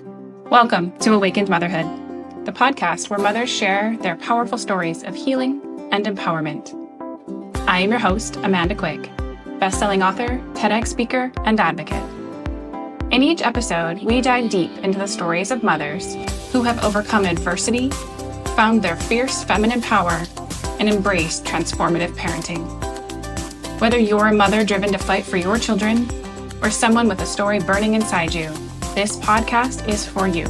Welcome to Awakened Motherhood, the podcast where mothers share their powerful stories of healing and empowerment. I am your host, Amanda Quigg, best-selling author, TEDx speaker, and advocate. In each episode, we dive deep into the stories of mothers who have overcome adversity, found their fierce feminine power, and embraced transformative parenting. Whether you're a mother driven to fight for your children or someone with a story burning inside you, this podcast is for you.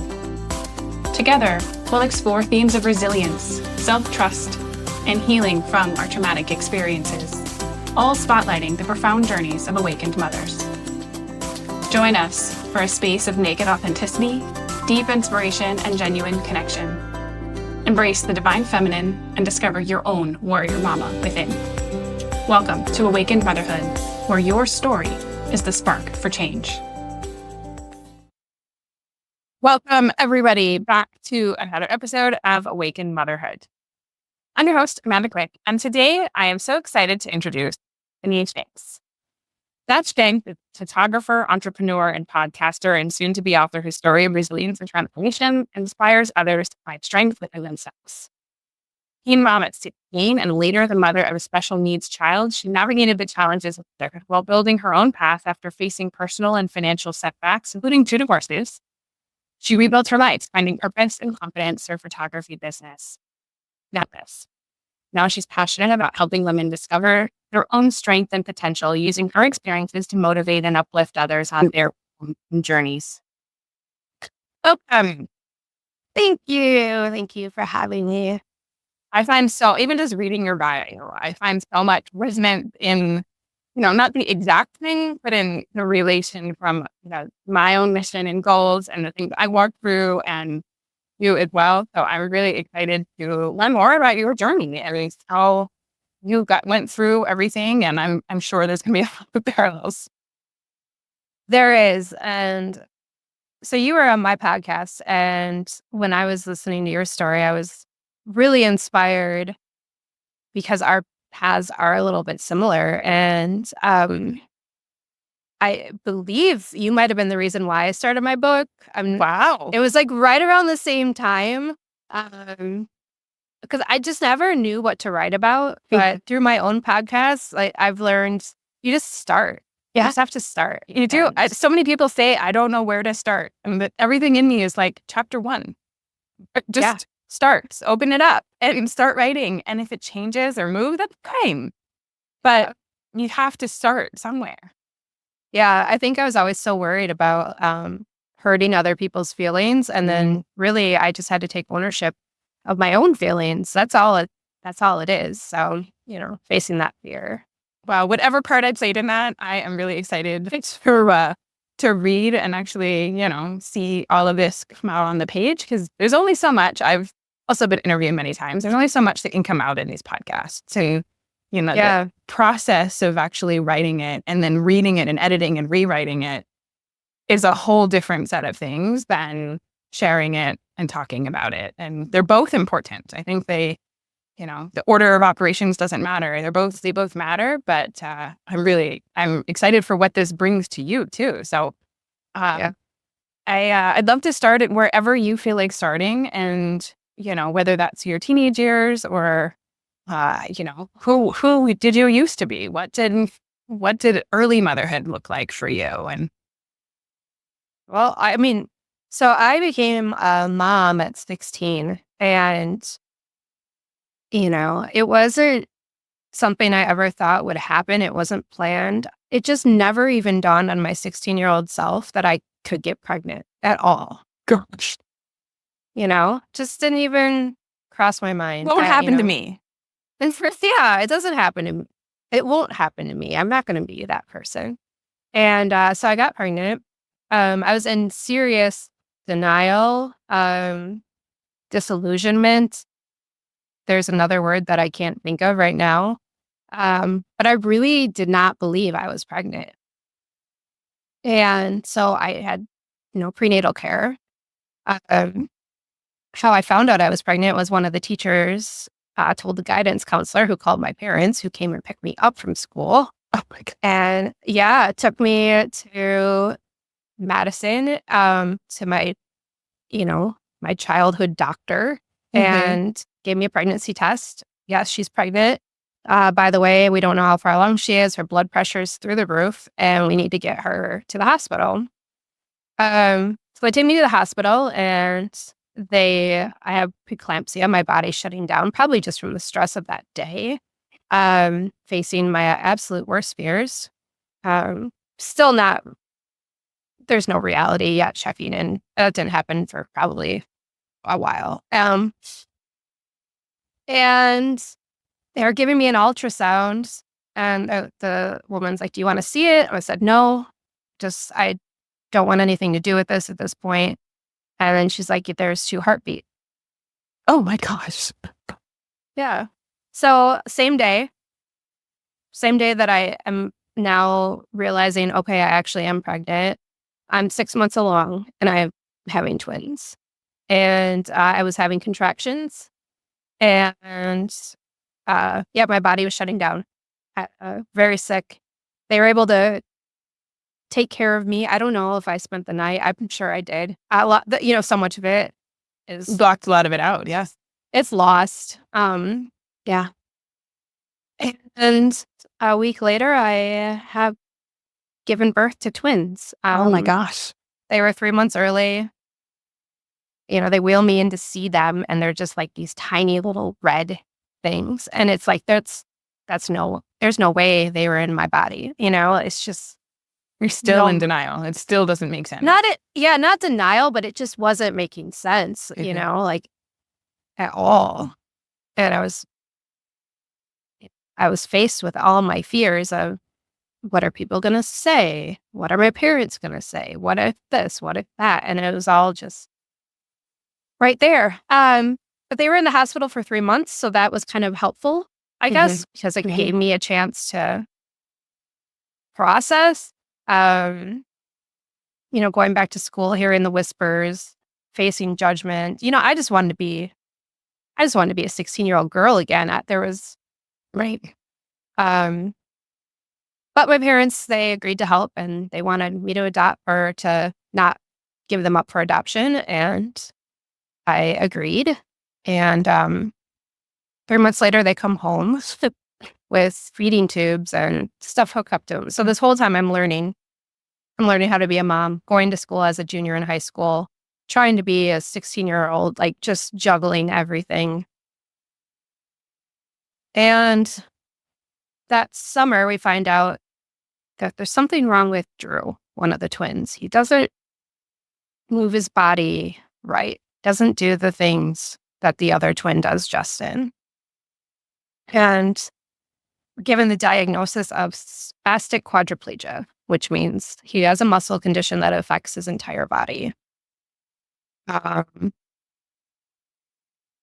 Together, we'll explore themes of resilience, self-trust, and healing from our traumatic experiences, all spotlighting the profound journeys of awakened mothers. Join us for a space of naked authenticity, deep inspiration, and genuine connection. Embrace the divine feminine and discover your own warrior mama within. Welcome to Awakened Motherhood, where your story is the spark for change. Welcome, everybody, back to another episode of Awakened Motherhood. I'm your host, Amanda Quigg, and today I am so excited to introduce Steph Shanks. Steph Shanks is a photographer, entrepreneur, and podcaster, and soon-to-be author whose story of resilience and transformation inspires others to find strength within themselves. Teen mom at 16 and later the mother of a special needs child, she navigated the challenges of motherhood while building her own path after facing personal and financial setbacks, including 2 divorces. She rebuilt her life, finding purpose and confidence in her photography business. Now she's passionate about helping women discover their own strength and potential, using her experiences to motivate and uplift others on their own journeys. Welcome. Thank you. Thank you for having me. I find even just reading your bio, I find so much resonance in, not the exact thing, but in the relation from, my own mission and goals and the things I walked through and you as well. So I'm really excited to learn more about your journey and how you went through everything. And I'm sure there's going to be a lot of parallels. There is. And so you were on my podcast, and when I was listening to your story, I was really inspired because our paths are a little bit similar. And I believe you might have been the reason why I started my book. Wow. It was like right around the same time. Because I just never knew what to write about. But through my own podcast, I've learned you just start. Yeah. You just have to start. You do. So many people say, I don't know where to start. And everything in me is like chapter 1. Just start, open it up and start writing. And if it changes or moves, that's fine. But you have to start somewhere. Yeah, I think I was always so worried about hurting other people's feelings. And then really, I just had to take ownership of my own feelings. That's all it is. So, facing that fear. Well, whatever part I played in that, I am really excited to read and actually, see all of this come out on the page, because there's only so much. I've also been interviewed many times. There's only so much that can come out in these podcasts. So, the process of actually writing it and then reading it and editing and rewriting it is a whole different set of things than sharing it and talking about it. And they're both important. I think the order of operations doesn't matter. They both matter, but I'm excited for what this brings to you too. So I'd love to start it wherever you feel like starting, and whether that's your teenage years or who did you used to be? What did early motherhood look like for you? And well, so I became a mom at 16, and it wasn't something I ever thought would happen. It wasn't planned. It just never even dawned on my 16-year-old self that I could get pregnant at all. Gosh. Just didn't even cross my mind. What would happen to me? It doesn't happen to me. It won't happen to me. I'm not going to be that person. And so I got pregnant. I was in serious denial, disillusionment. There's another word that I can't think of right now. But I really did not believe I was pregnant. And so I had, prenatal care. How I found out I was pregnant was one of the teachers told the guidance counselor, who called my parents, who came and picked me up from school. Oh my God. And it took me to Madison, to my my childhood doctor and gave me a pregnancy test. Yes, she's pregnant. By the way, we don't know how far along she is. Her blood pressure's through the roof, and we need to get her to the hospital. So they take me to the hospital, and I have preeclampsia, my body's shutting down, probably just from the stress of that day, facing my absolute worst fears. Still not, there's no reality yet checking in. That didn't happen for probably a while. And they're giving me an ultrasound, and the woman's like, "Do you want to see it?" I said, "No, I don't want anything to do with this at this point." And then she's like, "There's 2 heartbeats." Oh my gosh. Yeah. So same day that I am now realizing, okay, I actually am pregnant. I'm 6 months along, and I'm having twins. And I was having contractions, and my body was shutting down. Very sick. They were able to take care of me. I don't know if I spent the night. I'm sure I did. A lot, so much of it is Blocked a lot of it out. Yes. it's lost. Yeah. And a week later, I have given birth to twins. Oh my gosh. They were 3 months early. They wheel me in to see them, and they're just like these tiny little red things. And it's like, there's no way they were in my body. It's just, You're still in denial. It still doesn't make sense. not denial, but it just wasn't making sense, like at all. And I was faced with all my fears of, what are people going to say? What are my parents going to say? What if this? What if that? And it was all just right there. But they were in the hospital for 3 months, so that was kind of helpful, I guess, because it gave me a chance to process. Going back to school, hearing the whispers, facing judgment. I just wanted to be a 16-year-old girl again. There was Right. But my parents, they agreed to help, and they wanted me to adopt, or to not give them up for adoption. And I agreed. And 3 months later, they come home with feeding tubes and stuff hooked up to them. So this whole time I'm learning how to be a mom, going to school as a junior in high school, trying to be a 16-year-old, like just juggling everything. And that summer, we find out that there's something wrong with Drew, one of the twins. He doesn't move his body right, doesn't do the things that the other twin does, Justin. And we're given the diagnosis of spastic quadriplegia, which means he has a muscle condition that affects his entire body.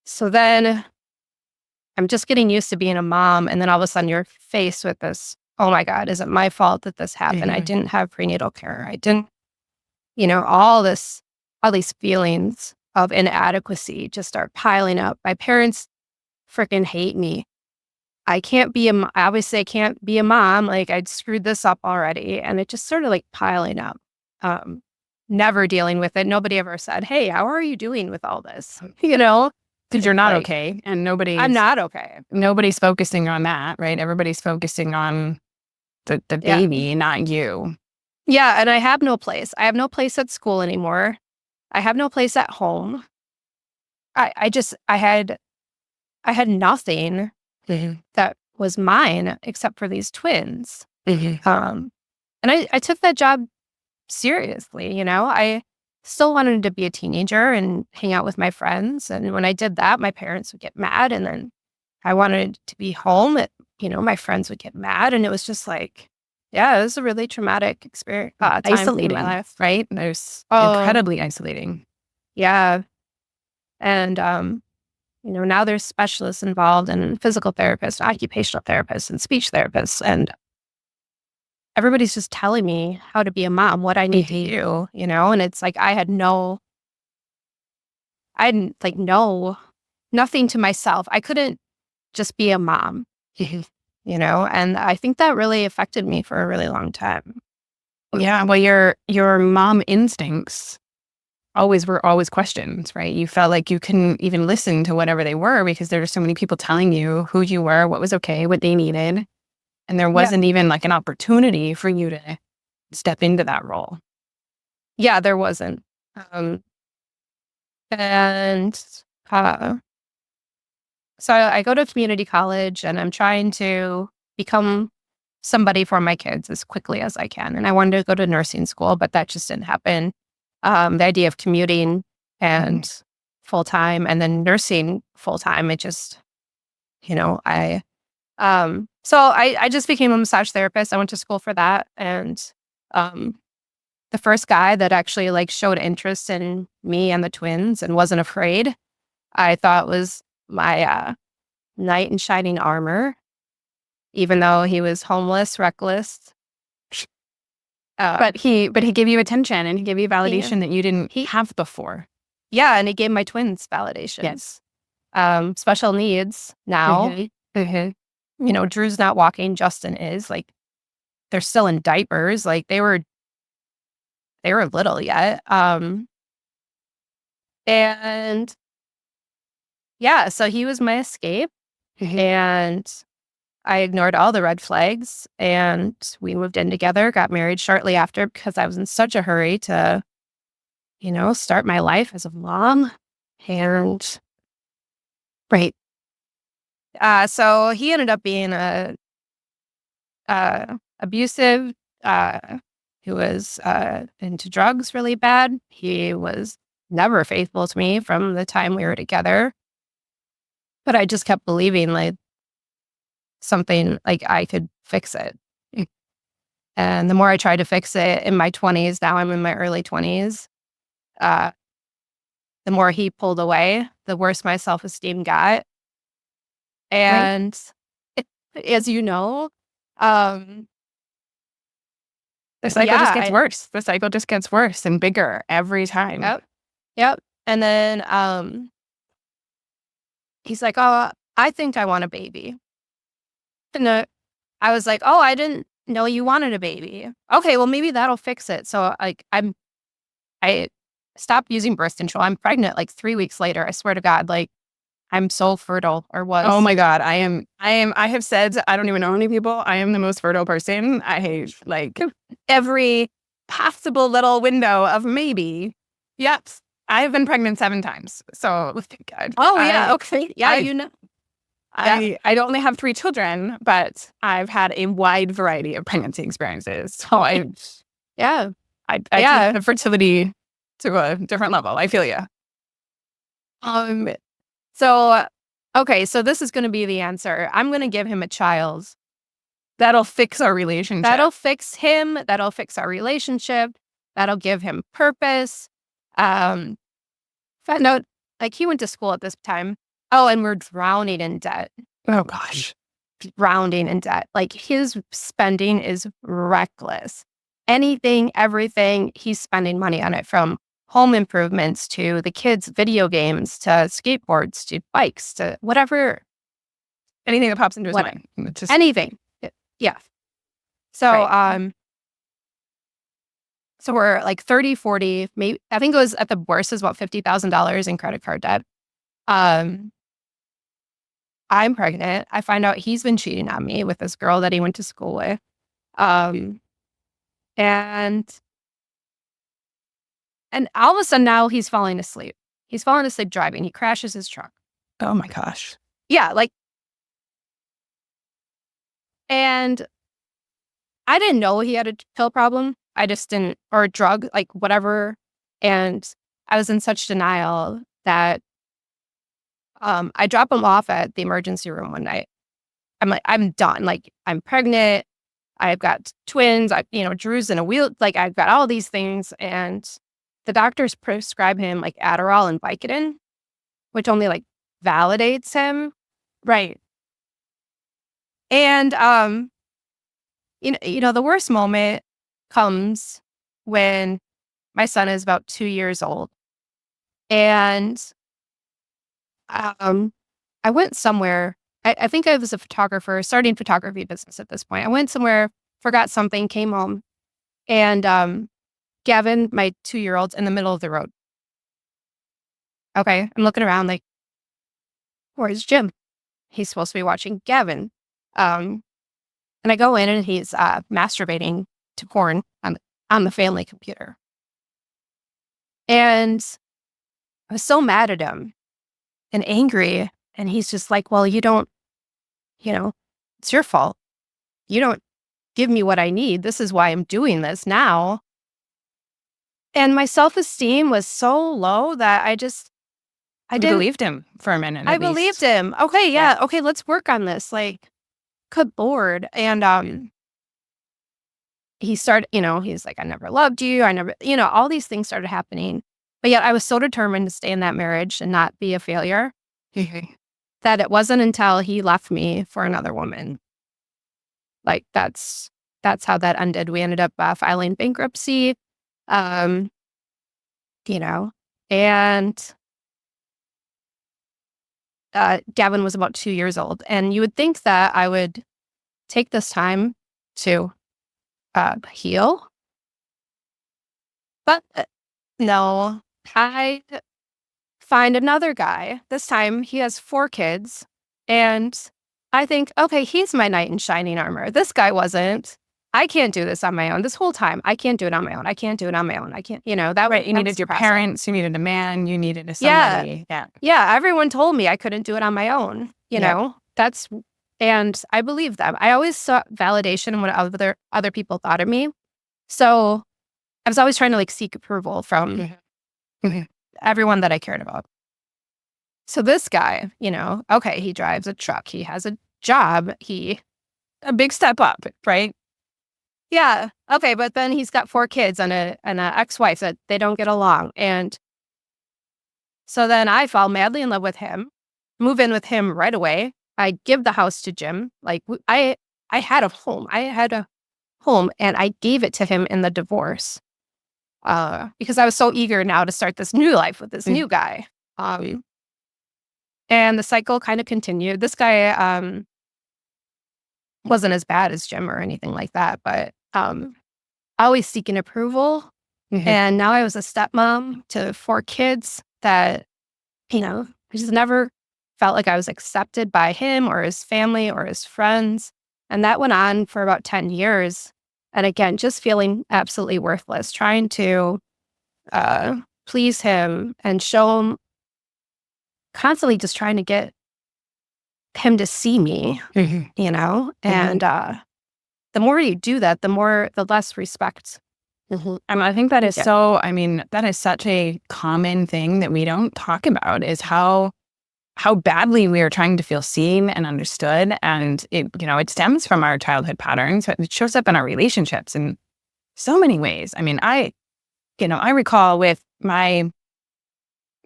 So then I'm just getting used to being a mom, and then all of a sudden you're faced with this, oh my God, is it my fault that this happened? I didn't have prenatal care. I didn't, all these feelings of inadequacy just start piling up. My parents freaking hate me. Obviously I can't be a mom. Like, I'd screwed this up already, and it just started like piling up. Never dealing with it. Nobody ever said, "Hey, how are you doing with all this?" Because you're not like, okay. And I'm not okay. Nobody's focusing on that, right? Everybody's focusing on the baby, not you. Yeah. And I have no place. I have no place at school anymore. I have no place at home. I had nothing that was mine except for these twins. And I took that job seriously. I still wanted to be a teenager and hang out with my friends. And when I did that, my parents would get mad. And then I wanted to be home. My friends would get mad. And it was just like, yeah, it was a really traumatic experience. Isolating, in my life. right? It was incredibly isolating. Yeah. And, now there's specialists involved, and physical therapists, occupational therapists, and speech therapists. And everybody's just telling me how to be a mom, what I need to do, and it's like, I didn't nothing to myself. I couldn't just be a mom, and I think that really affected me for a really long time. Yeah. Well, your mom instincts were always questions, right? You felt like you couldn't even listen to whatever they were because there were so many people telling you who you were, what was okay, what they needed. And there wasn't even like an opportunity for you to step into that role. Yeah, there wasn't. And so I go to community college and I'm trying to become somebody for my kids as quickly as I can. And I wanted to go to nursing school, but that just didn't happen. The idea of commuting and full time and then nursing full time, it just, so I just became a massage therapist. I went to school for that. And the first guy that actually like showed interest in me and the twins and wasn't afraid, I thought was my knight in shining armor, even though he was homeless, reckless. But he gave you attention and he gave you validation that you didn't have before. Yeah, and he gave my twins validation. Yes. Special needs now. Drew's not walking, Justin is. Like, they're still in diapers. Like, they were little yet. And yeah, so he was my escape. And I ignored all the red flags and we moved in together, got married shortly after because I was in such a hurry to, start my life as a mom. And right. So he ended up being abusive. He was into drugs really bad. He was never faithful to me from the time we were together. But I just kept believing like something like I could fix it. And the more I tried to fix it in my 20s, now I'm in my early 20s, the more he pulled away, the worse my self-esteem got. And as you know, the cycle just gets worse. The cycle just gets worse and bigger every time. Yep. And then he's like, "Oh, I think I want a baby." And I was like, "Oh, I didn't know you wanted a baby." Okay, well, maybe that'll fix it. So like I stopped using birth control. I'm pregnant like 3 weeks later. I swear to God, like I'm so fertile or was. Oh my God. I have said, I don't even know how many people, I am the most fertile person. I like every possible little window of maybe. Yep. I've been pregnant 7 times. So thank God. Oh yeah. Okay. Yeah. I only have 3 children, but I've had a wide variety of pregnancy experiences. So I take the fertility to a different level. I feel you. So, okay, so this is going to be the answer. I'm going to give him a child. That'll fix our relationship. That'll fix him. That'll fix our relationship. That'll give him purpose. Found out, like, he went to school at this time. Oh, and we're drowning in debt. Oh, gosh. Drowning in debt. Like, his spending is reckless. Anything, everything, he's spending money on it, from home improvements to the kids' video games to skateboards to bikes to whatever. Anything that pops into his mind. Just anything. Yeah. So, so we're like 30, 40, maybe, I think it was at the worst is about $50,000 in credit card debt. I'm pregnant. I find out he's been cheating on me with this girl that he went to school with. And all of a sudden now he's falling asleep. He's falling asleep driving. He crashes his truck. Oh my gosh. Yeah, like, and I didn't know he had a pill problem. I just didn't, or a drug, like whatever. And I was in such denial that I drop him off at the emergency room one night. I'm like, I'm done. Like, I'm pregnant. I've got twins. Drew's in a wheel. Like, I've got all these things. And the doctors prescribe him like Adderall and Vicodin, which only like validates him. Right. And, the worst moment comes when my son is about 2 years old. And I went somewhere. I think I was a photographer, starting photography business at this point. I went somewhere, forgot something, came home. And Gavin, my 2-year-old's in the middle of the road. okay, I'm looking around like, where's Jim? He's supposed to be watching Gavin. And I go in and he's masturbating to porn on the family computer. And I was so mad at him and angry. And he's just like, well, you don't, it's your fault. You don't give me what I need. This is why I'm doing this now. And my self-esteem was so low that I didn't believed him for a minute. I believed him. Okay, yeah. Okay, let's work on this. Like, good Lord. And he started, he's like, I never loved you. I never, all these things started happening. But yet I was so determined to stay in that marriage and not be a failure that it wasn't until he left me for another woman. Like, that's how that ended. We ended up filing bankruptcy, and Gavin was about 2 years old. And you would think that I would take this time to heal. But no, I find another guy. This time he has 4 kids. And I think, okay, he's my knight in shining armor. This guy wasn't. I can't do this on my own. This whole time, I can't do it on my own. I can't do it on my own. I can't, that right. You needed your parents. You needed a man. You needed a somebody. Yeah. Yeah. Everyone told me I couldn't do it on my own. And I believe them. I always sought validation in what other people thought of me. So I was always trying to like seek approval from everyone that I cared about. So this guy, okay, he drives a truck. He has a job. A big step up, right? Yeah. Okay. But then he's got 4 kids and an ex-wife that they don't get along. And so then I fall madly in love with him, move in with him right away. I give the house to Jim. Like I had a home. And I gave it to him in the divorce because I was so eager now to start this new life with this new guy. And the cycle kind of continued. This guy wasn't as bad as Jim or anything like that, but always seeking approval. And now I was a stepmom to 4 kids that, I just never felt like I was accepted by him or his family or his friends. And that went on for about 10 years. And again, just feeling absolutely worthless, trying to please him and show him, constantly just trying to get him to see me, and the more you do that, the less respect. And I think that is that is such a common thing that we don't talk about, is how badly we are trying to feel seen and understood. And it stems from our childhood patterns. It shows up in our relationships in so many ways. I mean, I recall with my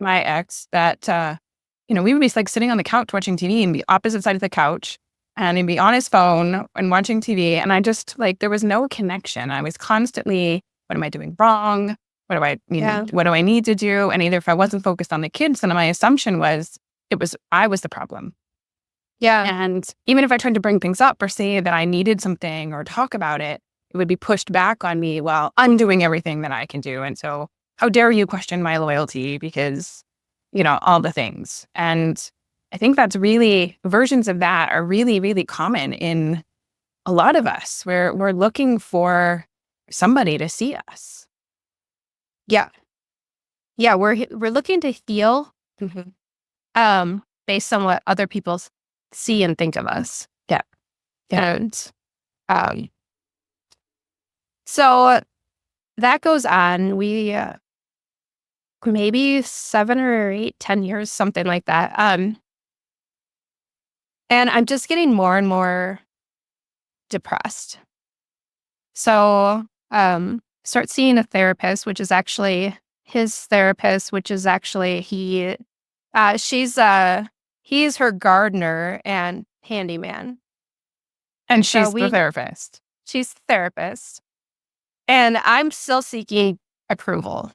ex that, we would be like sitting on the couch watching TV and be opposite side of the couch, and he'd be on his phone and watching TV. And I just there was no connection. I was constantly, what am I doing wrong? What do I need to do? And either if I wasn't focused on the kids, then my assumption was I was the problem. Yeah. And even if I tried to bring things up or say that I needed something or talk about it, it would be pushed back on me while undoing everything that I can do. And so how dare you question my loyalty because, all the things. And I think that's really, versions of that are really, really common in a lot of us, where we're looking for somebody to see us. Yeah. Yeah. We're looking to heal based on what other people see and think of us. Yeah. And so that goes on. We maybe 7 or 8, 10 years, something like that. And I'm just getting more and more depressed. So start seeing a therapist, which is actually his therapist, which is actually he's her gardener and handyman. And she's the therapist. She's the therapist. And I'm still seeking approval.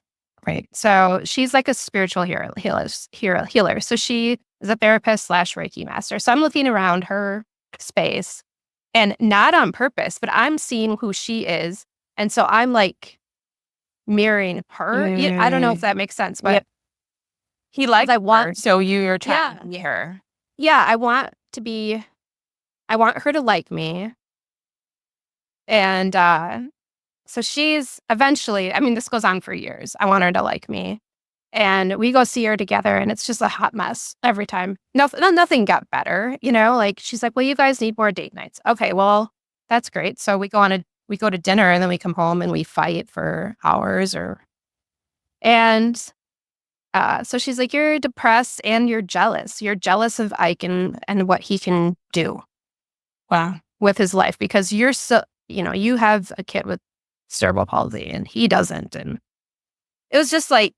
Right. So she's like a spiritual healer. So she is a therapist / Reiki master. So I'm looking around her space, and not on purpose, but I'm seeing who she is. And so I'm like mirroring her. I don't know if that makes sense, but He liked I want, her, so you're trying yeah, to be her. yeah, I want her to like me. And so she's eventually, I mean, this goes on for years. I want her to like me. And we go see her together, and it's just a hot mess every time. Nothing got better, like she's like, well, you guys need more date nights. Okay, well, that's great. So we go to dinner, and then we come home and we fight for hours and so she's like, you're depressed and you're jealous. You're jealous of Ike and what he can do Wow. with his life because you're so, you have a kid with cerebral palsy and he doesn't. And it was just like,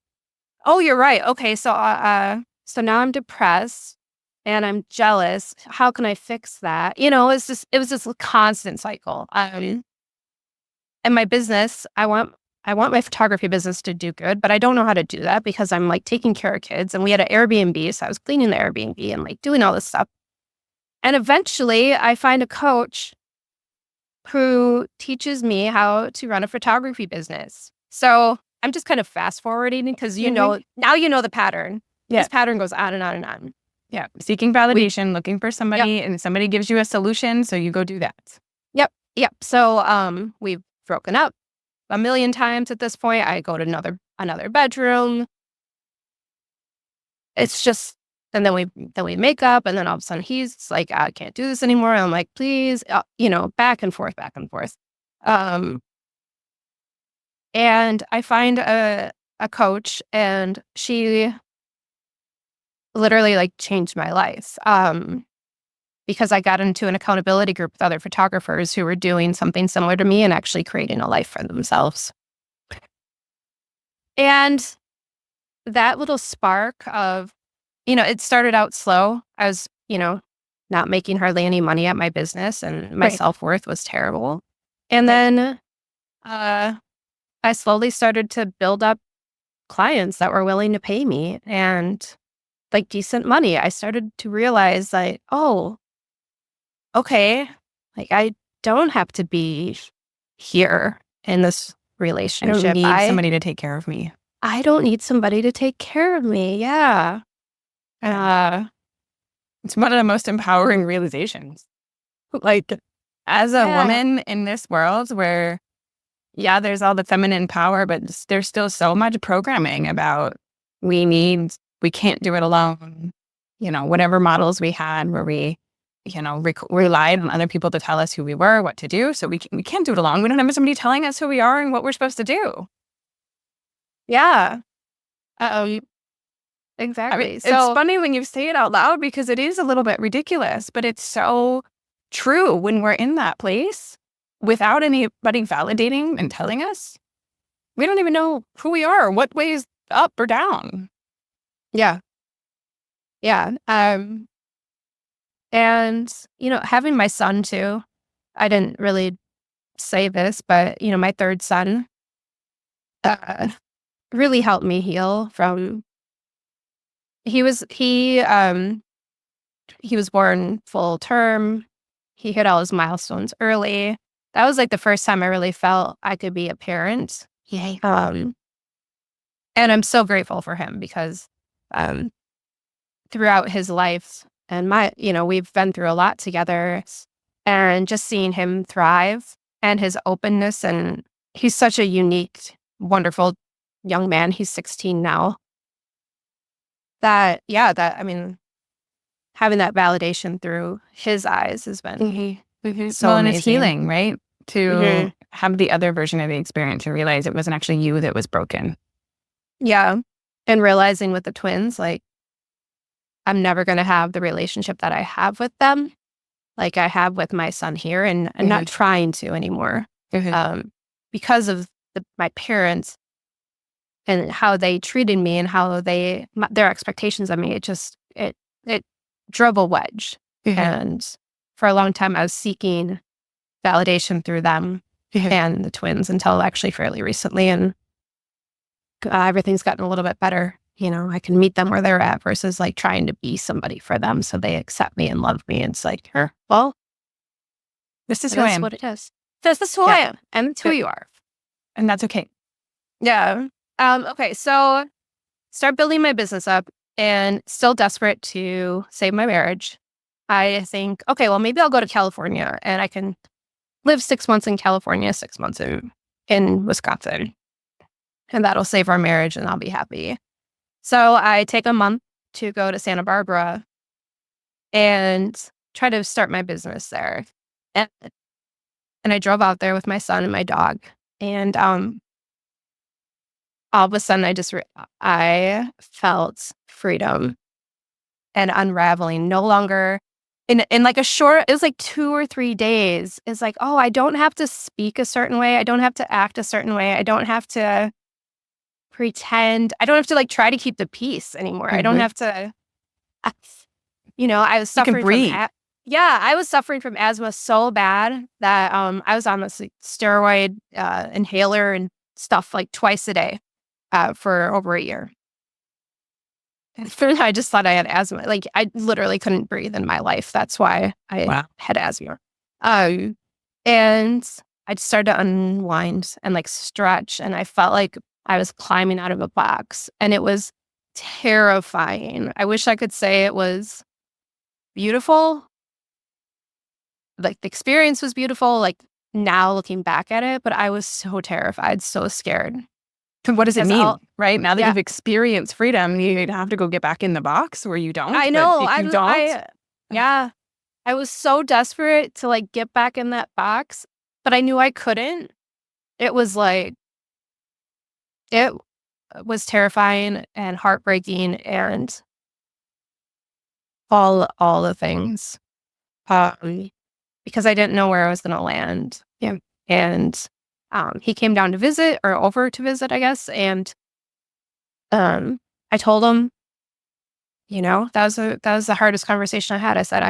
oh, you're right. Okay, so now I'm depressed and I'm jealous. How can I fix that? It was just a constant cycle. And my business, I want my photography business to do good, but I don't know how to do that because I'm like taking care of kids, and we had an Airbnb, so I was cleaning the Airbnb and like doing all this stuff. And eventually, I find a coach who teaches me how to run a photography business. So I'm just kind of fast forwarding because now you know the pattern. Yeah. This pattern goes on and on and on. Yeah. Seeking validation, looking for somebody, and somebody gives you a solution, so you go do that. Yep. So we've broken up a million times at this point. I go to another bedroom. It's just, and then we make up, and then all of a sudden he's like, I can't do this anymore. And I'm like, please, back and forth. And I find a coach, and she literally like changed my life. Because I got into an accountability group with other photographers who were doing something similar to me and actually creating a life for themselves. And that little spark of, it started out slow. I was, not making hardly any money at my business, and my self-worth was terrible. And then I slowly started to build up clients that were willing to pay me and like decent money. I started to realize like, oh, okay, like I don't have to be here in this relationship. I don't need somebody to take care of me. I don't need somebody to take care of me. Yeah. It's one of the most empowering realizations. Like, as a woman in this world where, there's all the feminine power, but there's still so much programming about we can't do it alone. Whatever models we had where we relied on other people to tell us who we were, what to do. So we can't do it alone. We don't have somebody telling us who we are and what we're supposed to do. Yeah. Exactly. I mean, it's funny when you say it out loud because it is a little bit ridiculous, but it's so true when we're in that place without anybody validating and telling us. We don't even know who we are, what way is up or down. Yeah. Yeah. And, having my son too, I didn't really say this, but, my third son really helped me heal from, he was born full term. He hit all his milestones early. That was like the first time I really felt I could be a parent. Yay. And I'm so grateful for him because throughout his life, and we've been through a lot together, and just seeing him thrive and his openness, and he's such a unique, wonderful young man. He's 16 now. Having that validation through his eyes has been so and amazing. it's healing, right? To have the other version of the experience and realize it wasn't actually you that was broken. Yeah. And realizing with the twins, like, I'm never going to have the relationship that I have with them, like I have with my son here, and I'm not trying to anymore. Because of my parents and how they treated me and how their expectations of me, it drove a wedge. And for a long time, I was seeking validation through them and the twins until actually fairly recently. And everything's gotten a little bit better. I can meet them where they're at versus like trying to be somebody for them so they accept me and love me. It's like, well, this is who I am. What it is. This is who I am, and it's who you are. And that's okay. Yeah. Okay, so start building my business up. and still desperate to save my marriage. I think, okay, well, maybe I'll go to California and I can live 6 months in California, 6 months in Wisconsin. And that'll save our marriage and I'll be happy. So I take a month to go to Santa Barbara and try to start my business there. And, and I drove out there with my son and my dog. And all of a sudden, I felt freedom and unraveling. No longer in like it was like 2 or 3 days. It's like, oh, I don't have to speak a certain way. I don't have to act a certain way. I don't have to pretend. I don't have to like try to keep the peace anymore. I don't have to, I was suffering from breathe. I was suffering from asthma so bad that I was on this like, steroid inhaler and stuff like twice a day for over a year. I just thought I had asthma. Like I literally couldn't breathe in my life. That's why I had asthma. And I just started to unwind and like stretch, and I felt like I was climbing out of a box, and it was terrifying. I wish I could say it was beautiful. Like the experience was beautiful, like now looking back at it, but I was so terrified, so scared. What does it mean, right? Now that Yeah. you've experienced freedom, you have to go get back in the box where you don't. I know. But if you don't. I was so desperate to like get back in that box, but I knew I couldn't. It was like, it was terrifying and heartbreaking and all the things. Because I didn't know where I was going to land. Yeah. And he came down to visit, or over to visit, I guess. And I told him, that was the hardest conversation I had. I said,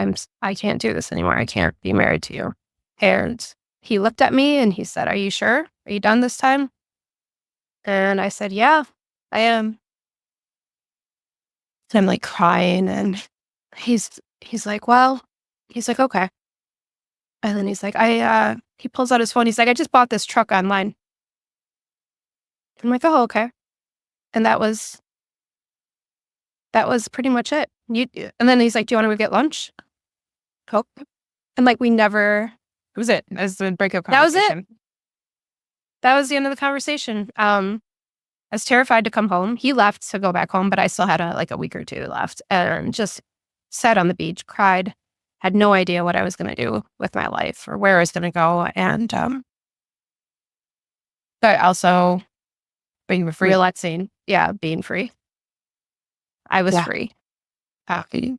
I can't do this anymore. I can't be married to you. And he looked at me and he said, "Are you sure? Are you done this time?" And I said, "Yeah, I am." And I'm like crying, and he's like, "Well," he's like, "Okay." And then he's like, he pulls out his phone. He's like, "I just bought this truck online." I'm like, "Oh, okay." And that was pretty much it. And then he's like, "Do you want to go get lunch?" Coke. And like, we never. That was it. That was the breakup That was conversation. it. That was the end of the conversation. I was terrified to come home. He left to go back home, but I still had a week or two left, and just sat on the beach, cried, had no idea what I was going to do with my life or where I was going to go. And, but also But you were free. realizing, being free. I was free. And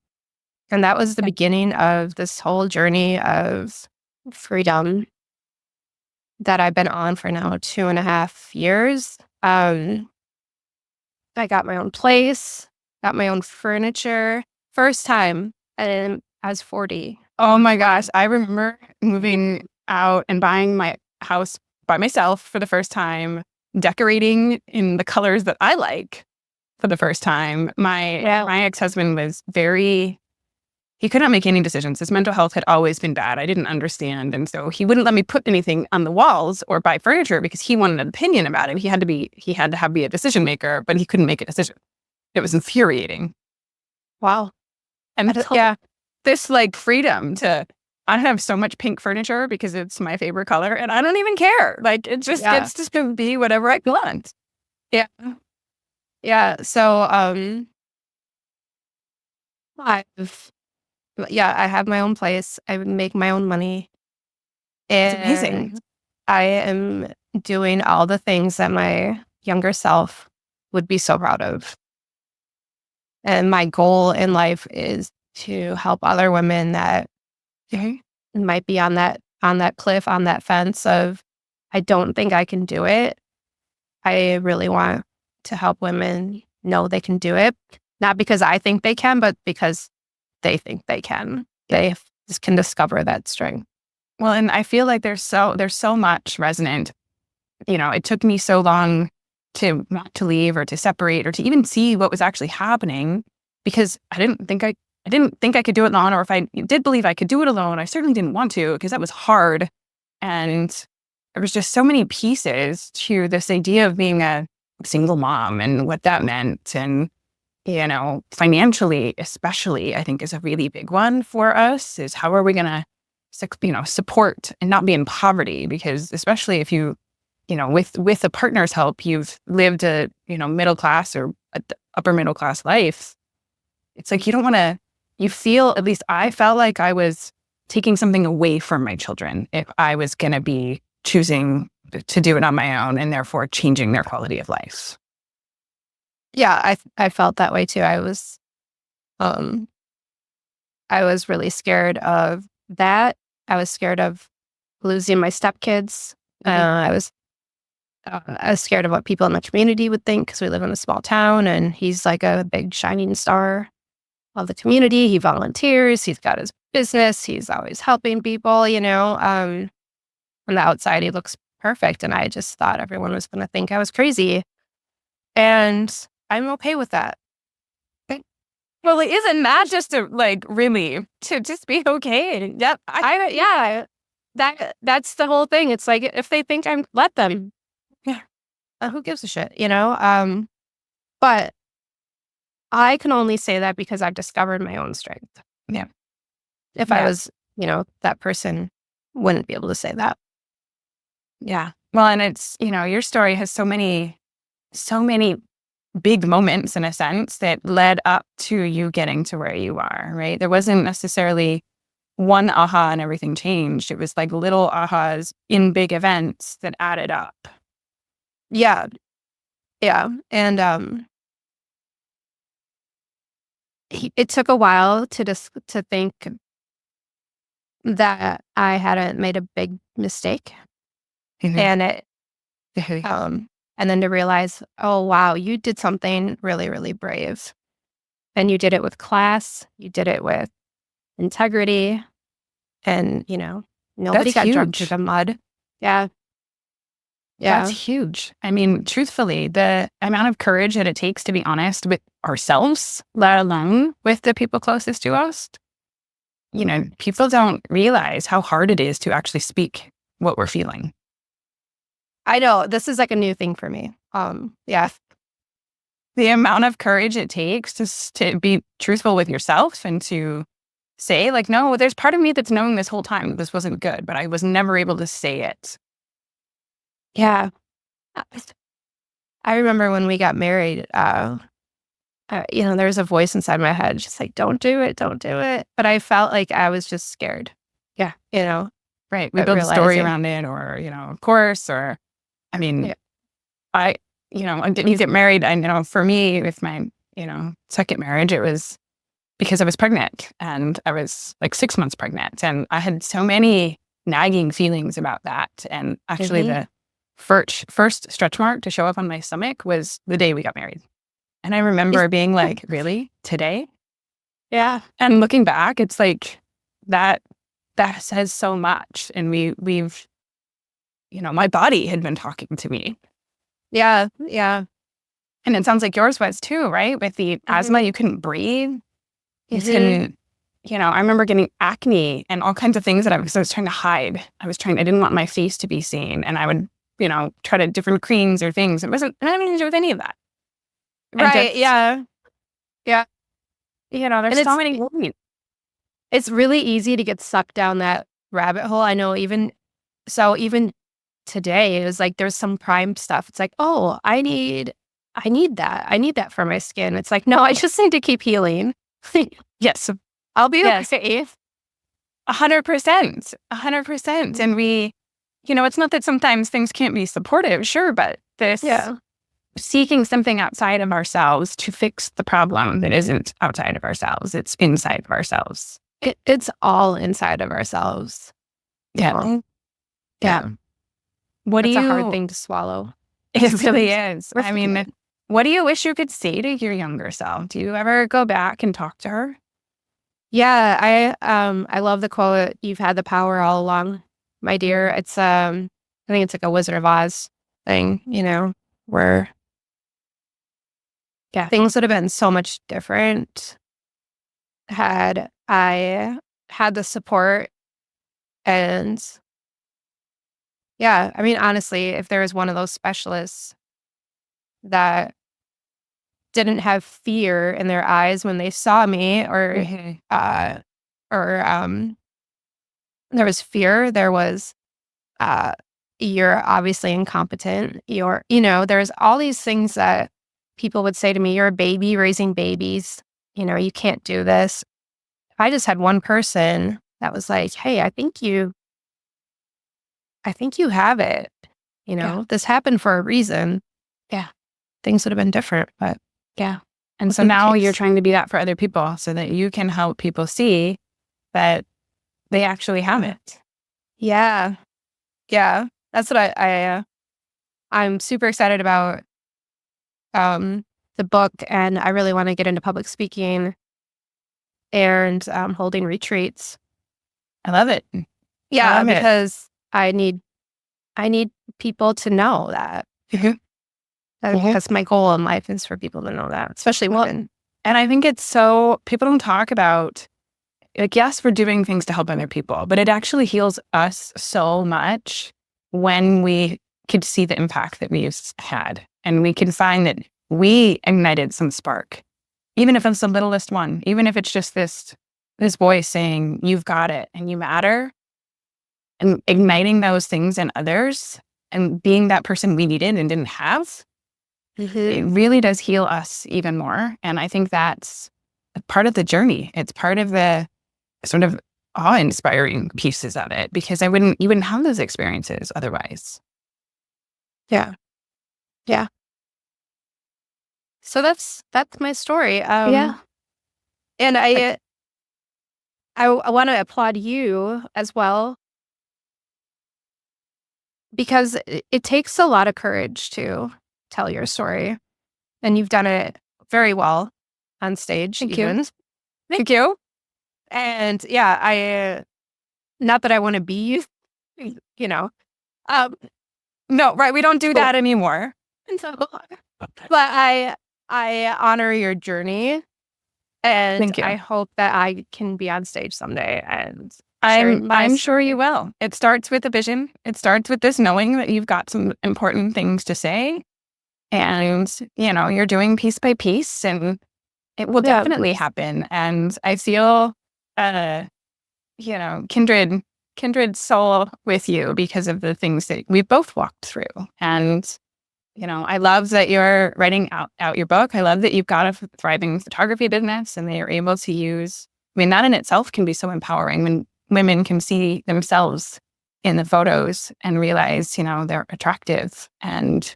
that was the beginning of this whole journey of freedom that I've been on for now 2.5 years. I got my own place, got my own furniture, first time, and I was 40. Oh my gosh. I remember moving out and buying my house by myself for the first time, decorating in the colors that I like for the first time. My ex-husband was he could not make any decisions. His mental health had always been bad. I didn't understand. And so he wouldn't let me put anything on the walls or buy furniture because he wanted an opinion about it. He had to be a decision maker, but he couldn't make a decision. It was infuriating. Wow. And this like freedom to, I have so much pink furniture because it's my favorite color and I don't even care. Like it just gets to be whatever I want. Yeah. Yeah. So, I have my own place. I make my own money. It's amazing. I am doing all the things that my younger self would be so proud of. And my goal in life is to help other women that might be on that cliff, on that fence of, I don't think I can do it. I really want to help women know they can do it. Not because I think they can, but because they think they can. They just can discover that strength. Well, and I feel like there's so much resonant. It took me so long to not to leave or to separate or to even see what was actually happening because I didn't think I could do it alone, or if I did believe I could do it alone, I certainly didn't want to because that was hard. And there was just so many pieces to this idea of being a single mom and what that meant and financially, especially, I think is a really big one for us, is how are we going to, support and not be in poverty? Because especially if you, with a partner's help, you've lived a, middle class or upper middle class life. It's like, you don't want to, you feel, at least I felt like I was taking something away from my children if I was going to be choosing to do it on my own and therefore changing their quality of life. Yeah, I felt that way too. Um I was really scared of that. I was scared of losing my stepkids. I was scared of what people in the community would think because we live in a small town and he's like a big shining star of the community. He volunteers. He's got his business. He's always helping people, on the outside, he looks perfect. And I just thought everyone was going to think I was crazy. And I'm okay with that. Well, isn't that just a really to just be okay? Yep. Yeah, that's the whole thing. It's like if they think let them. Yeah. Who gives a shit, But I can only say that because I've discovered my own strength. Yeah. If I was, that person wouldn't be able to say that. Yeah. Well, and it's, your story has so many big moments in a sense that led up to you getting to where you are, right? There wasn't necessarily one aha and everything changed. It was like little ahas in big events that added up. Yeah. Yeah. And it took a while to think that I hadn't made a big mistake. Mm-hmm. And and then to realize, oh wow, you did something really, really brave. And you did it with class, you did it with integrity, and nobody That's got huge. drugged through the mud. Yeah. Yeah. That's huge. I mean, truthfully, the amount of courage that it takes to be honest with ourselves, let alone with the people closest to us, people don't realize how hard it is to actually speak what we're feeling. I know. This is like a new thing for me. Yeah. The amount of courage it takes to be truthful with yourself and to say, no, there's part of me that's known this whole time this wasn't good, but I was never able to say it. Yeah. I remember when we got married, there was a voice inside my head just like, don't do it, don't do it. But I felt like I was just scared. Yeah. Right. We but build a story realizing- around it or, of course, or, I mean, Yeah. I didn't get married. I know for me with my, second marriage, it was because I was pregnant and I was 6 months pregnant and I had so many nagging feelings about that. And actually the first stretch mark to show up on my stomach was the day we got married. And I remember being like, really? Today? Yeah. And looking back, it's like that says so much. And we've, my body had been talking to me. Yeah. Yeah. And it sounds like yours was too, right? With the asthma, you couldn't breathe. You couldn't, I remember getting acne and all kinds of things that I was trying to hide. I didn't want my face to be seen. And I would, try to different creams or things. It wasn't anything to do with any of that. Right. Yeah. Yeah. There's so many ways. It's really easy to get sucked down that rabbit hole. I know even today, it was like there's some prime stuff. It's like, oh, I need that. I need that for my skin. It's like, no, I just need to keep healing. Yes. I'll be okay. 100%. 100%. And we, it's not that sometimes things can't be supportive, sure, but this seeking something outside of ourselves to fix the problem that isn't outside of ourselves. It's inside of ourselves. It's all inside of ourselves. Yeah. Yeah. It's a hard thing to swallow. It really is. I mean, what do you wish you could say to your younger self? Do you ever go back and talk to her? Yeah, I love the quote, "You've had the power all along, my dear." It's I think it's like a Wizard of Oz thing, where things would have been so much different had I had the support. And yeah, I mean, honestly, if there was one of those specialists that didn't have fear in their eyes when they saw me, or there was fear. There was, you're obviously incompetent. There's all these things that people would say to me. You're a baby raising babies. You can't do this. If I just had one person that was like, hey, I think you have it. This happened for a reason. Yeah. Things would have been different, but yeah. And so now you're trying to be that for other people so that you can help people see that they actually have it. Yeah. Yeah. That's what I'm super excited about the book, and I really want to get into public speaking and holding retreats. I love it. Yeah, because I need people to know that. That's my goal in life, is for people to know that, especially women. And I think it's so, people don't talk about, like, yes, we're doing things to help other people, but it actually heals us so much when we could see the impact that we've had. And we can find that we ignited some spark, even if it's the littlest one, even if it's just this voice saying, you've got it and you matter, and igniting those things in others and being that person we needed and didn't have. It really does heal us even more. And I think that's part of the journey. It's part of the sort of awe-inspiring pieces of it, because you wouldn't have those experiences otherwise. Yeah. Yeah. So that's my story. Yeah. And I want to applaud you as well, because it takes a lot of courage to tell your story, and you've done it very well on stage. Thank you. Thank you. And yeah, not that I want to be you. No, right. We don't do that anymore. But I honor your journey, and Thank you. I hope that I can be on stage someday. And I'm sure you will. It starts with a vision. It starts with this knowing that you've got some important things to say, and you're doing piece by piece, and it will definitely happen. And I feel, kindred soul with you because of the things that we've both walked through. And I love that you're writing out your book. I love that you've got a thriving photography business, and they are able to use, that in itself can be so empowering when women can see themselves in the photos and realize, they're attractive. And,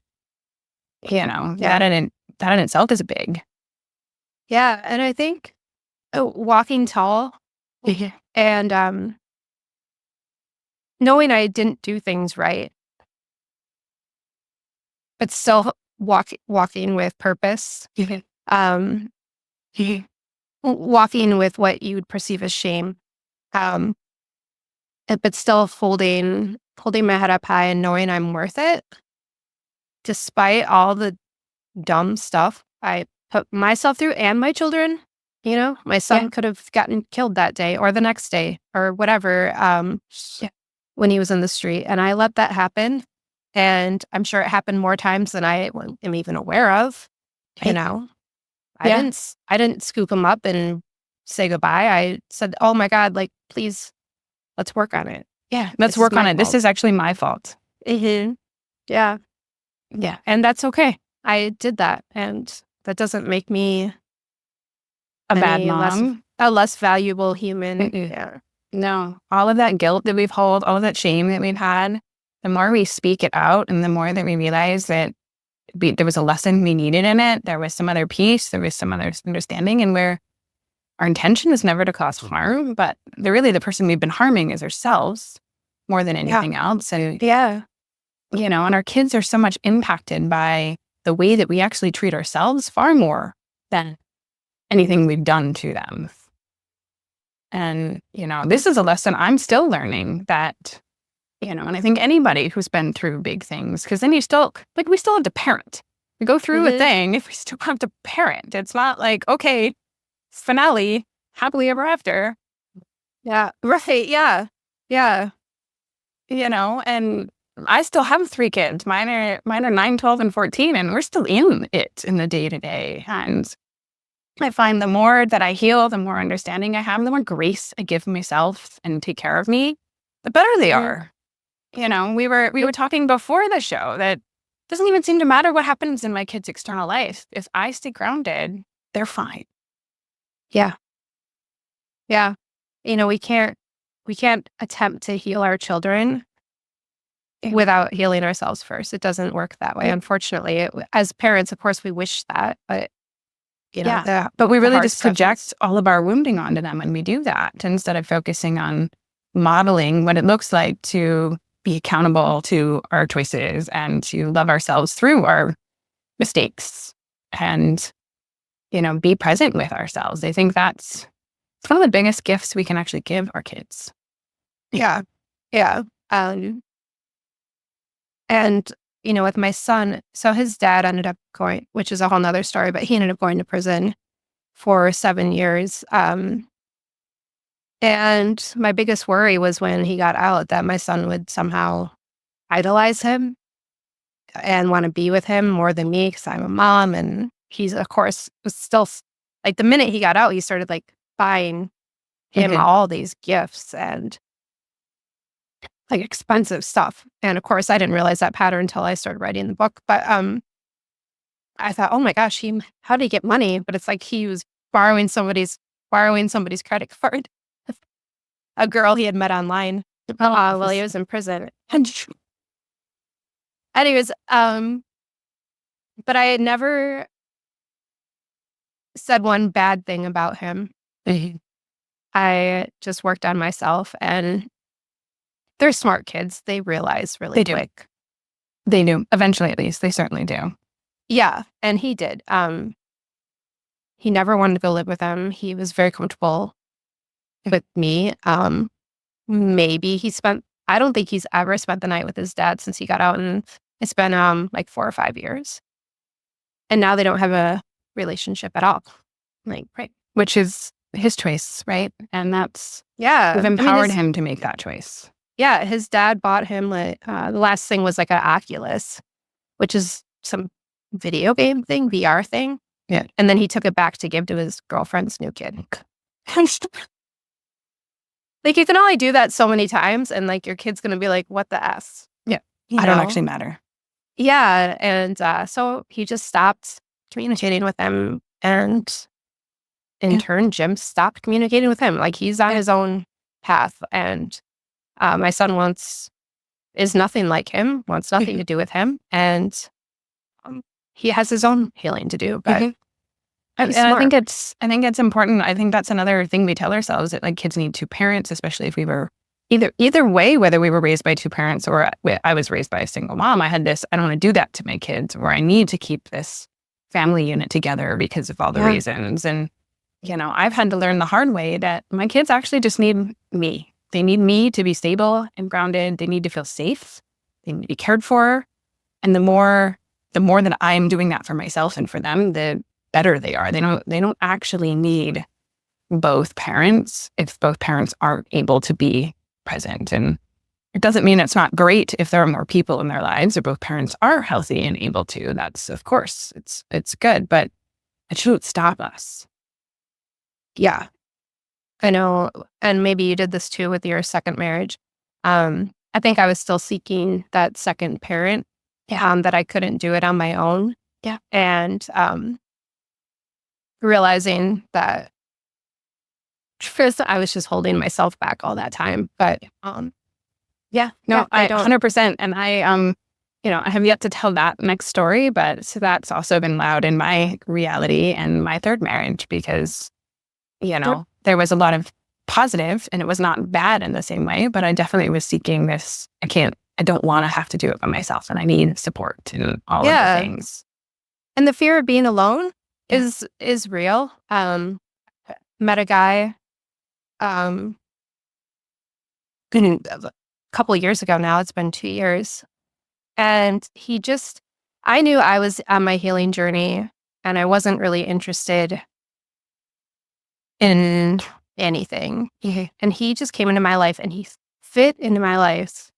that in itself is big. Yeah. And I think walking tall and knowing I didn't do things right, but still walking with purpose, walking with what you would perceive as shame, but still holding my head up high and knowing I'm worth it, despite all the dumb stuff I put myself through and my children. My son could have gotten killed that day or the next day or whatever, when he was in the street, and I let that happen. And I'm sure it happened more times than I am even aware of. I didn't scoop him up and say goodbye. I said, "Oh my God, like, please, let's work on it." Yeah, let's work on it. This is actually my fault. Yeah. Yeah. And that's okay. I did that. And that doesn't make me a bad mom, a less valuable human. Yeah. No, all of that guilt that we've held, all of that shame that we've had, the more we speak it out and the more that we realize that there was a lesson we needed in it, there was some other peace, there was some other understanding, and where our intention is never to cause harm, but the person we've been harming is ourselves more than anything else. And and our kids are so much impacted by the way that we actually treat ourselves far more than anything we've done to them. And, this is a lesson I'm still learning that, and I think anybody who's been through big things, because then we still have to parent. We go through a thing if we still have to parent. It's not like, okay, finale, happily ever after. Yeah. Right. Yeah. Yeah. And I still have 3 kids. Mine are 9, 12, and 14, and we're still in it in the day-to-day. And I find the more that I heal, the more understanding I have, the more grace I give myself and take care of me, the better they are. We were talking before the show that it doesn't even seem to matter what happens in my kids' external life. If I stay grounded, they're fine. Yeah. Yeah. We can't attempt to heal our children without healing ourselves first. It doesn't work that way. Unfortunately, as parents, of course, we wish that, but but we really hard just stuff project all of our wounding onto them when we do that, instead of focusing on modeling what it looks like to be accountable to our choices and to love ourselves through our mistakes and, be present with ourselves. I think it's one of the biggest gifts we can actually give our kids. Yeah. Yeah. And, with my son, so his dad ended up going, which is a whole nother story, but he ended up going to prison for 7 years. And my biggest worry was when he got out that my son would somehow idolize him and want to be with him more than me because I'm a mom. And he's, of course, was still like the minute he got out, he started like buying him all these gifts and like expensive stuff. And of course, I didn't realize that pattern until I started writing the book. But I thought, oh my gosh, how did he get money? But it's like he was borrowing somebody's credit card. A girl he had met online while he was in prison. Anyways, but I had never said one bad thing about him. I just worked on myself, and they're smart kids. They realize really quick. They do. Eventually, at least. They certainly do. Yeah, and he did. He never wanted to go live with them. He was very comfortable with me. Maybe I don't think he's ever spent the night with his dad since he got out, and it's been like 4 or 5 years. And now they don't have a relationship at all. Right. Which is his choice, right? And we've empowered him to make that choice. Yeah, his dad bought him the last thing was like an Oculus, which is some video game thing, VR thing. Yeah. And then he took it back to give to his girlfriend's new kid. Like, you can only do that so many times, and like your kid's gonna be like, what the S? Yeah. I don't actually matter. Yeah. And so he just stopped communicating with them, and in turn, Jim stopped communicating with him. Like, he's on his own path, and my son is nothing like him, wants nothing to do with him, and he has his own healing to do. But I think it's important. I think that's another thing we tell ourselves, that like kids need 2 parents, especially if we were either way, whether we were raised by 2 parents or I was raised by a single mom. I don't want to do that to my kids, or I need to keep this family unit together because of all the reasons. And I've had to learn the hard way that my kids actually just need me. They need me to be stable and grounded. They need to feel safe. They need to be cared for. And the more that I'm doing that for myself and for them, the better they are. They don't actually need both parents if both parents aren't able to be present. And it doesn't mean it's not great if there are more people in their lives or both parents are healthy and able to. That's, of course, it's good, but it shouldn't stop us. Yeah, I know. And maybe you did this too with your second marriage. I think I was still seeking that second parent, that I couldn't do it on my own. Yeah. And realizing that first I was just holding myself back all that time. But I 100%. And I have yet to tell that next story, but that's also been loud in my reality and my third marriage, because there was a lot of positive, and it was not bad in the same way, but I definitely was seeking this. I don't want to have to do it by myself, and I need support and all of the things. And the fear of being alone is real. Met a guy a couple of years ago now. It's been 2 years. And I knew I was on my healing journey, and I wasn't really interested in anything. And he just came into my life, and he fit into my life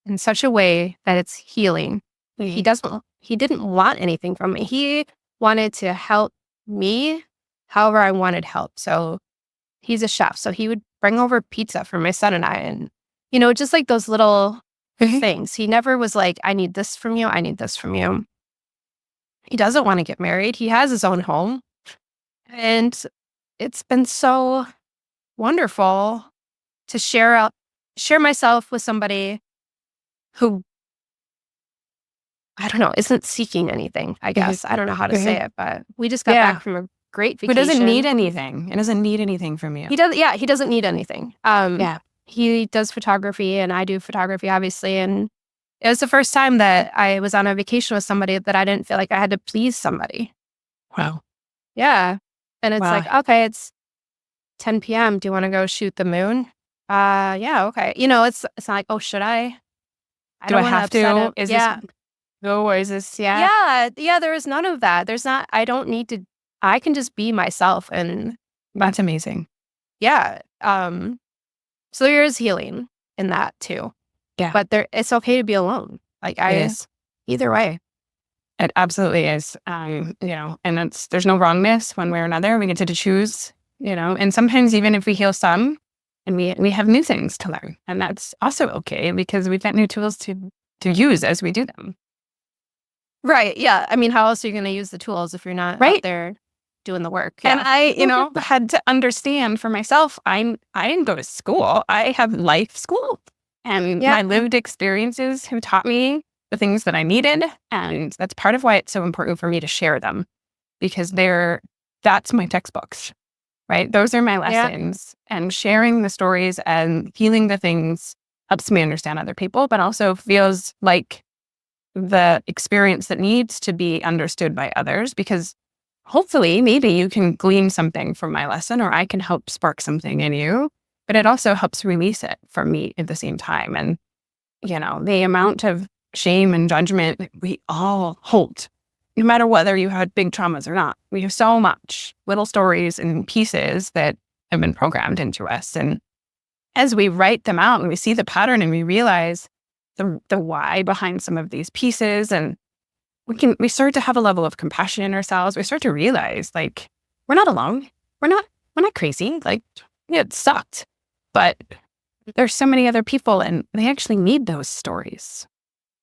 in such a way that it's healing. He didn't want anything from me. He wanted to help me however I wanted help. So he's a chef. So he would bring over pizza for my son and I, and, just like those little things. He never was like, I need this from you. I need this from you. He doesn't want to get married. He has his own home. And it's been so wonderful to share myself with somebody who, I don't know, isn't seeking anything, I guess. I don't know how to say it, but we just got back from a great vacation. Who doesn't need anything. It doesn't need anything from you. He doesn't need anything. He does photography and I do photography, obviously. And it was the first time that I was on a vacation with somebody that I didn't feel like I had to please somebody. Wow. Yeah. And it's like, okay, it's 10 p.m. Do you want to go shoot the moon? Yeah, okay. It's not like, oh, should I? Do I have to? Is this go or is this Yeah, there is none of that. There's not, I don't need to, I can just be myself, and that's amazing. Yeah. So there is healing in that too. Yeah. But it's okay to be alone. Like either way. It absolutely is. And there's no wrongness one way or another. We get to choose, and sometimes even if we heal some and we have new things to learn, and that's also okay because we've got new tools to use as we do them. Right. Yeah. I mean, how else are you going to use the tools if you're not out there doing the work? Yeah. And I, had to understand for myself, I didn't go to school. I have life school, and my lived experiences have taught me the things that I needed. And that's part of why it's so important for me to share them, because that's my textbooks, right? Those are my lessons, and sharing the stories and healing the things helps me understand other people, but also feels like the experience that needs to be understood by others, because hopefully maybe you can glean something from my lesson, or I can help spark something in you, but it also helps release it for me at the same time. And, the amount of shame and judgment we all hold, no matter whether you had big traumas or not. We have so much little stories and pieces that have been programmed into us. And as we write them out and we see the pattern and we realize the why behind some of these pieces, and we start to have a level of compassion in ourselves. We start to realize, like, we're not alone. We're not crazy. Like, it sucked, but there's so many other people, and they actually need those stories.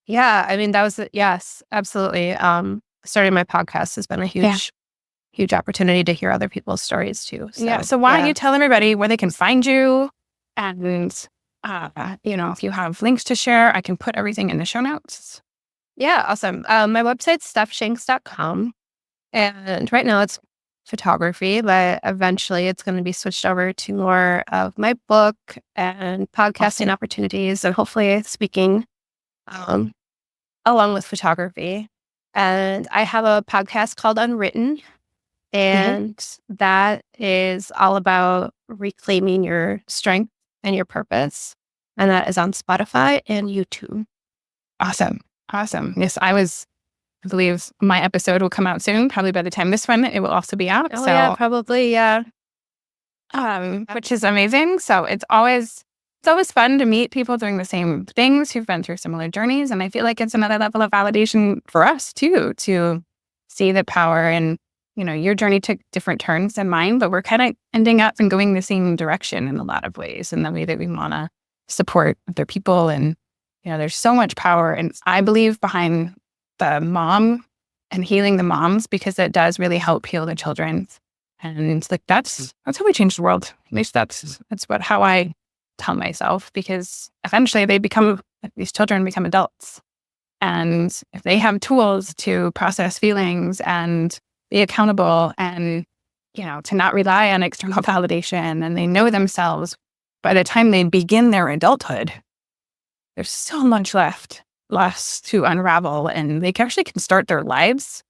Yeah, I mean, that was yes, absolutely. Starting my podcast has been a huge opportunity to hear other people's stories too. So why don't you tell everybody where they can find you, and if you have links to share, I can put everything in the show notes. Yeah, awesome. My website's stephshanks.com, and right now it's photography, but eventually it's going to be switched over to more of my book and podcasting opportunities, and hopefully speaking along with photography. And I have a podcast called Unwritten, and that is all about reclaiming your strength and your purpose. And that is on Spotify and YouTube. Awesome. Yes, I believe my episode will come out soon. Probably by the time this one, it will also be out. Oh, yeah, probably, yeah. Which is amazing. So it's always fun to meet people doing the same things who've been through similar journeys. And I feel like it's another level of validation for us too, to see the power. And, your journey took different turns than mine, but we're kind of ending up and going the same direction in a lot of ways, in the way that we want to support other people. And, there's so much power. And I believe behind the mom and healing the moms, because it does really help heal the children. And it's like, that's how we change the world. At least that's how I tell myself, because eventually these children become adults. And if they have tools to process feelings and be accountable, and, to not rely on external validation, and they know themselves, by the time they begin their adulthood, there's so much left to unravel, and they actually can start their lives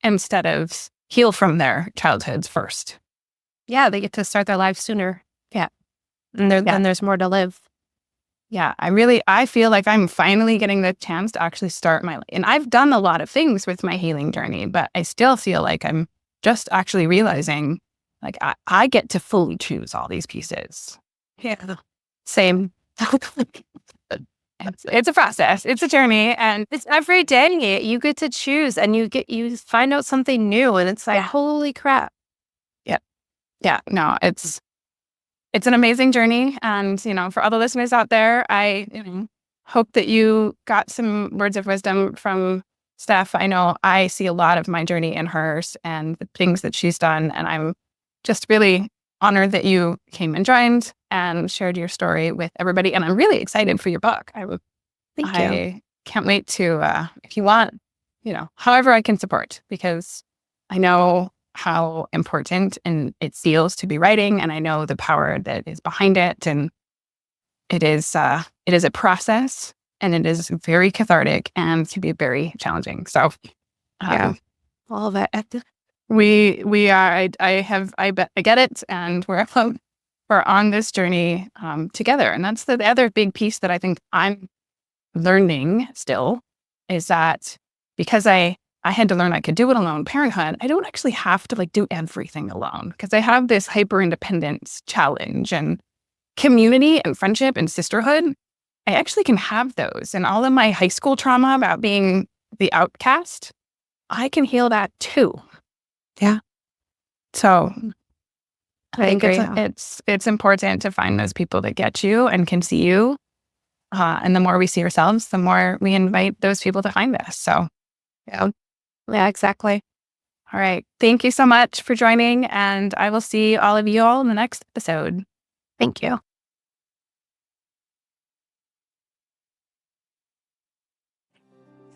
instead of heal from their childhoods first. Yeah, they get to start their lives sooner. Yeah. And then there's more to live. Yeah, I feel like I'm finally getting the chance to actually start my life. And I've done a lot of things with my healing journey, but I still feel like I'm just actually realizing, like, I get to fully choose all these pieces. Yeah. Same. It's a process. It's a journey. And It's every day you get to choose and you find out something new and it's like, holy crap. yeah, no, it's an amazing journey. And, for all the listeners out there, I hope that you got some words of wisdom from Steph. I know I see a lot of my journey in hers and the things that she's done. And I'm just really honored that you came and joined and shared your story with everybody. And I'm really excited for your book. Thank you. I can't wait to, if you want, however I can support, because I know how important and it feels to be writing, and I know the power that is behind it, and it is a process, and it is very cathartic and can be very challenging. So, all of it. we are. I get it, and we're on this journey together, and that's the other big piece that I think I'm learning still is that because I had to learn I could do it alone. Parenthood, I don't actually have to do everything alone because I have this hyper independence challenge and community and friendship and sisterhood. I actually can have those. And all of my high school trauma about being the outcast, I can heal that too. Yeah. So I think agree. it's important to find those people that get you and can see you. And the more we see ourselves, the more we invite those people to find us. So Yeah, exactly. all right. Thank you so much for joining, and I will see all of you all in the next episode. Thank you.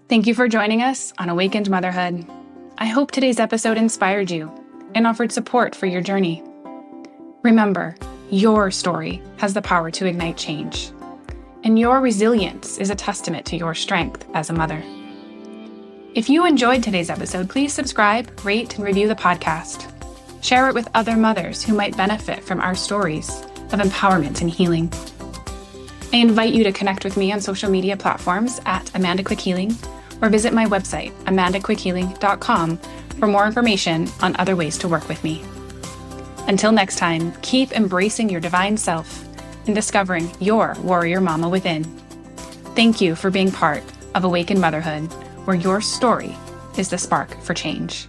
Thank you for joining us on Awakened Motherhood. I hope today's episode inspired you and offered support for your journey. Remember, your story has the power to ignite change, and your resilience is a testament to your strength as a mother. If you enjoyed today's episode, please subscribe, rate, and review the podcast. Share it with other mothers who might benefit from our stories of empowerment and healing. I invite you to connect with me on social media platforms at Amanda Quick Healing, or visit my website, amandaquickhealing.com, for more information on other ways to work with me. Until next time, keep embracing your divine self and discovering your warrior mama within. Thank you for being part of Awakened Motherhood, where your story is the spark for change.